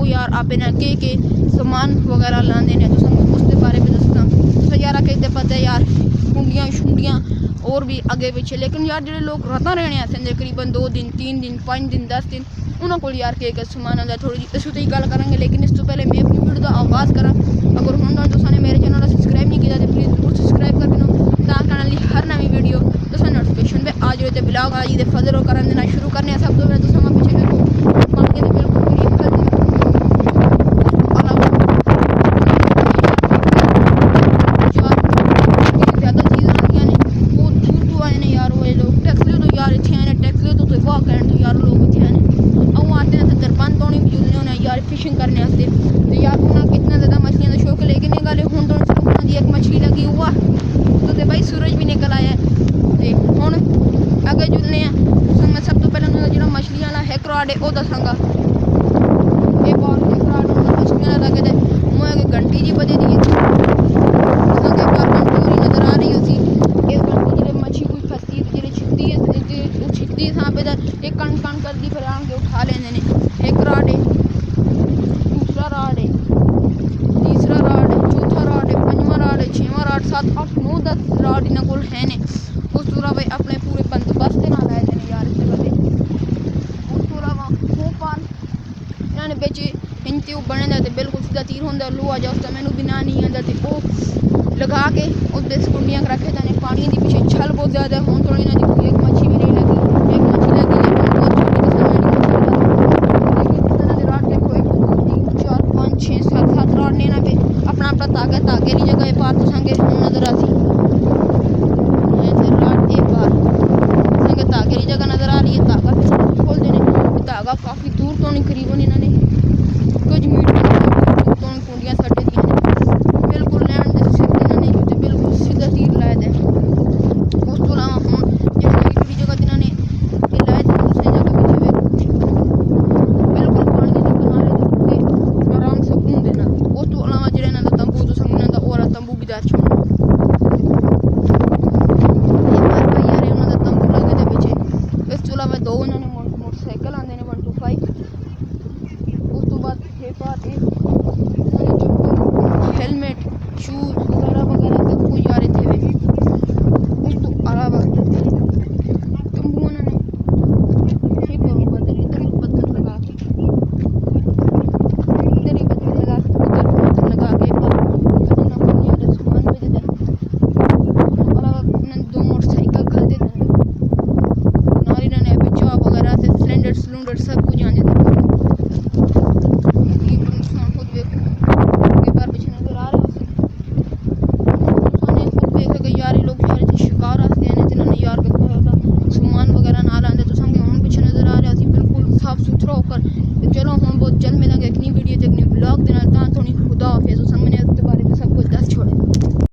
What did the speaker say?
वो यार आप इन्हें के सामान वगैरह लाते हैं तो उसके बारे में दसदा तो यार कहते पता है यार कुंडियाँ शुंडियाँ और भी अगे पिछे लेकिन यार जो लोग रात रहने आते हैं तकरीबन 2 दिन 3 दिन 5 दिन 10 दिन उन्होंने को यार के समान आता थोड़ी जी इस ही गल करेंगे लेकिन इस तो पहले मैं अपनी वीडियो का आगाज़ करा अगर हूँ तुमने मेरे चैनल सब्सक्राइब नहीं किया तो प्लीज़ जरूर सब्सक्राइब कर देना ताकि हर नवी वीडियो तुम नोटिफिकेशन पे आ जाए तो ब्लॉग आज ये फजर और करन देना शुरू करने सब तो पहले तुम पीछे देखो पानी के बिल्कुल फिशिंग करने वास्ते तो यार उन्हें इतना ज़्यादा मछलियां का शौक है लेकिन ये गल हूँ तो उन्होंने एक मछली लगी हुआ तो भाई सूरज भी निकल आया तो हूँ अगे जुलने मैं सब तो पहले उन्होंने जो मछलियां वाला है कराड है वह दसागा ये बहुत कराड मछलियां लगे थे मैं अगर घंटी जी बजे दी घंटी नज़र आ रही होती इस घंटी जो मछली कोई फंसती है जी छिकती है पे एक कण कण कर दी फिर आन के उठा लेंगे एक कराड है दूसरा राड है तीसरा राड है चौथा राड है पंजवा राड है छेवां राड 7 8 9 10 राड इन्होंने को है ने उस तो अलावा अपने पूरे बंदोबस्त के नाल आए ने यार इस बंदे उस तो अलावा वो पाल इन्होंने बिच हिंते बने दा ते बिल्कुल सीधा तीर होंदा लोहा जा उसका मैनू भी ना नहीं आंदा ते वो लगा के उधर कुंडियां रखे थे पानी के पीछे छल बहुत ज़्यादा है हूँ थोड़ी इन्होंने कोई एक मच्छी भी नहीं लगी एक मच्छी लगी अपना अपना तागे की जगह पार तुसेंगे नज़र आती रात एक बार तुसेंगे तागे की जगह नज़र आ रही है तागा खोल देने तागा काफ़ी दूर तो नहीं करीबन इन्होंने कुछ मीटर तो कुंडियाँ सटे दी बिल्कुल लैंड दे सिर इन्होंने बिल्कुल सीधा तीर लाए थे उस तो अलावा हूँ जिस थोड़ी जगह इन्होंने ये लाए थे दूसरी जगह पीछे बिल्कुल पानी के किनारे आराम से घूम देना उस तो अलावा जो तंबू तो संगना का और तंबू भी दर छोड़ना यार उन्होंने तंबू लगे थे पीछे इस तो अलावा 2 उन्होंने मोटरसाइकिल आते हैं 125 उस तो बाद 6 पार